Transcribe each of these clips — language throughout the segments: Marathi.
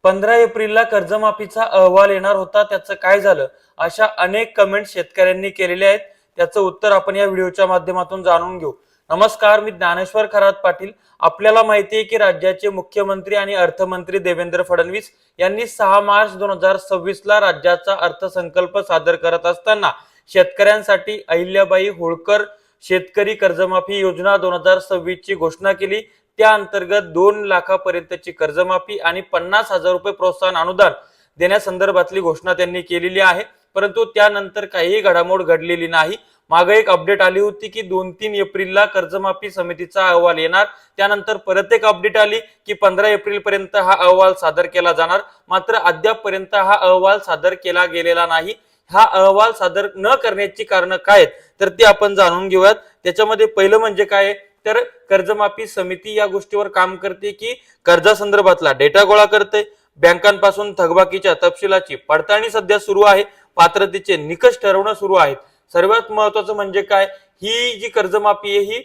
15 एप्रिलला कर्जमाफीचा अहवाल येणार होता, त्याचं काय झालं? अशा अनेक कमेंट शेतकऱ्यांनी केलेल्या आहेत. त्याचं उत्तर आपण या व्हिडिओच्या माध्यमातून जाणून घेऊ. नमस्कार, मी ज्ञानेश्वर खरात पाटील. आपल्याला माहिती आहे की राज्याचे मुख्यमंत्री आणि अर्थमंत्री देवेंद्र फडणवीस यांनी 6 मार्च 2026 ला राज्याचा अर्थसंकल्प सादर करत असताना शेतकऱ्यांसाठी अहिल्याबाई होळकर शेतकरी कर्जमाफी योजना 2026 ची घोषणा केली. त्या अंतर्गत 2 लाखापर्यंतची कर्जमाफी आणि 50,000 रुपये प्रोत्साहन अनुदान देण्यासंदर्भातली घोषणा त्यांनी केलेली आहे. परंतु त्यानंतर काही घडामोड घडलेली नाही. मागे एक अपडेट आली होती की 2-3 एप्रिलला कर्जमाफी समितीचा अहवाल येणार. त्यानंतर परत एक अपडेट आली की 15 एप्रिल पर्यंत हा अहवाल सादर केला जाणार. मात्र अद्यापपर्यंत हा अहवाल सादर केला गेलेला नाही. हा अहवाल सादर न करण्याची कारण काय आहेत तर ते आपण जाणून घेऊयात. त्याच्यामध्ये पहिलं म्हणजे काय तर कर्जमाफी समिती या गोष्टीवर काम करते की कर्जासंदर्भातला डेटा गोळा करते, बँकांपासून थकबाकीच्या तपशिलाची पडताळणी सध्या सुरू आहे, पात्रतेचे निकष ठरवणं सुरू आहेत. सर्वात महत्वाचं म्हणजे काय, ही जी कर्जमाफी आहे ही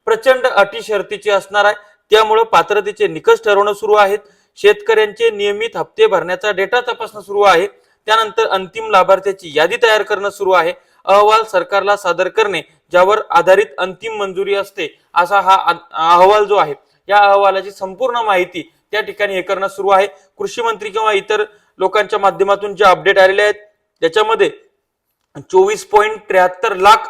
प्रचंड अटी शर्तीची असणार आहे. त्यामुळे पात्रतेचे निकष ठरवणं सुरू आहेत, शेतकऱ्यांचे नियमित हप्ते भरण्याचा डेटा तपासणं सुरू आहे, त्यानंतर अंतिम लाभार्थ्याची यादी तयार करणं सुरू आहे, अहवाल सरकारला सादर करणे ज्यावर आधारित अंतिम मंजुरी असते असा हा अहवाल जो आहे या अहवालाची संपूर्ण माहिती त्या ठिकाणी हे करणं सुरू आहे. कृषी मंत्री किंवा इतर लोकांच्या माध्यमातून जे अपडेट आलेले आहेत त्याच्यामध्ये 24.73 लाख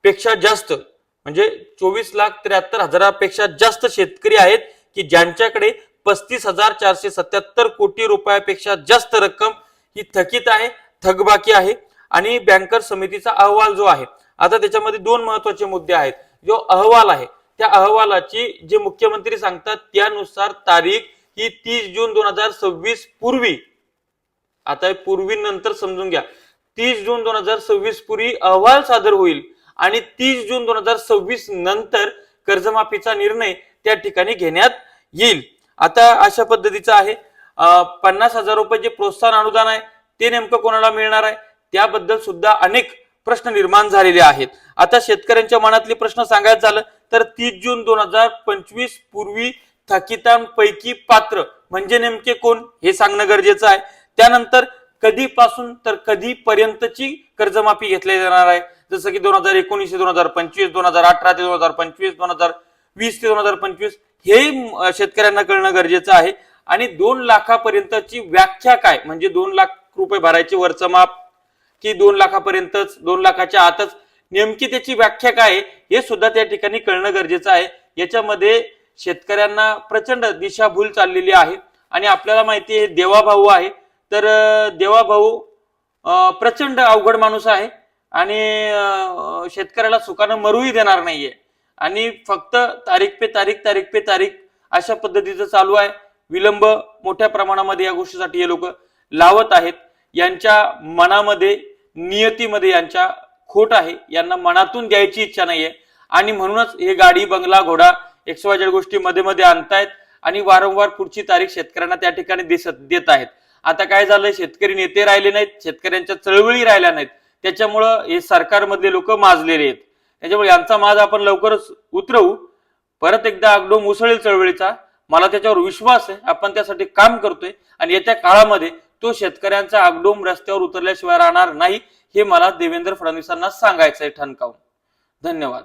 पेक्षा जास्त म्हणजे 24,73,000पेक्षा जास्त शेतकरी आहेत की ज्यांच्याकडे 35,477 कोटी रुपयापेक्षा जास्त रक्कम ही थकीत आहे, थकबाकी आहे. आणि बँकर समितीचा अहवाल जो आहे, आता त्याच्यामध्ये 2 महत्वाचे मुद्दे आहेत. जो अहवाल आहे त्या अहवालाची जे मुख्यमंत्री सांगतात त्यानुसार तारीख ही 30 जून 2026 पूर्वी, आता पूर्वी नंतर समजून घ्या, 30 जून 2026 पूर्वी अहवाल सादर होईल आणि 30 जून 2026 नंतर कर्जमाफीचा निर्णय त्या ठिकाणी घेण्यात येईल. आता अशा पद्धतीचं आहे. 50,000 रुपये जे प्रोत्साहन अनुदान आहे ते नेमकं कोणाला मिळणार आहे त्याबद्दल सुद्धा अनेक प्रश्न निर्माण झालेले आहेत. आता शेतकऱ्यांच्या मनातले प्रश्न सांगायचं झालं तर 30 जून 2025 पूर्वी थकितांपैकी पात्र म्हणजे नेमके कोण हे सांगणं गरजेचं आहे. त्यानंतर कधीपासून तर कधीपर्यंतची कर्जमाफी घेतली जाणार आहे, जसं की 2019 ते 2025, 2018 ते 2025, 2020 ते 2025 हे शेतकऱ्यांना कळणं गरजेचं आहे. आणि 2 लाखापर्यंतची व्याख्या काय, म्हणजे 2 लाख रुपये भरायचे वरचं माप की 2 लाखापर्यंतच, 2 लाखाच्या आतच, नेमकी त्याची व्याख्या काय हे सुद्धा त्या ठिकाणी कळणं गरजेचं आहे. याच्यामध्ये शेतकऱ्यांना प्रचंड दिशाभूल चाललेली आहे. आणि आपल्याला माहिती आहे देवाभाऊ आहे, तर देवाभाऊ प्रचंड अवघड माणूस आहे आणि शेतकऱ्याला सुखानं मरूही देणार नाहीये आणि फक्त तारीख पे तारीख अशा पद्धतीचं चालू आहे. विलंब मोठ्या प्रमाणामध्ये या गोष्टीसाठी हे लोक लावत आहेत. यांच्या मनामध्ये, नियतीमध्ये यांच्या खोट आहे, यांना मनातून द्यायची इच्छा नाहीये आणि म्हणूनच हे गाडी, बंगला, घोडा XYZ गोष्टी मध्ये मध्ये आणतायत आणि वारंवार पुढची तारीख शेतकऱ्यांना त्या ठिकाणी देत आहेत. आता काय झालंय, शेतकरी नेते राहिले नाहीत, शेतकऱ्यांच्या चळवळी राहिल्या नाहीत, त्याच्यामुळं हे सरकारमधले लोक माजलेले आहेत. त्याच्यामुळे यांचा माज आपण लवकरच उतरवू. परत एकदा आगडोम उसळेल चळवळीचा, मला त्याच्यावर विश्वास आहे. आपण त्यासाठी काम करतोय आणि येत्या काळामध्ये तो शेतकऱ्यांचा आगडोम रस्त्यावर उतरल्याशिवाय राहणार नाही हे मला देवेंद्र फडणवीसांना सांगायचंय ठणकावून. धन्यवाद.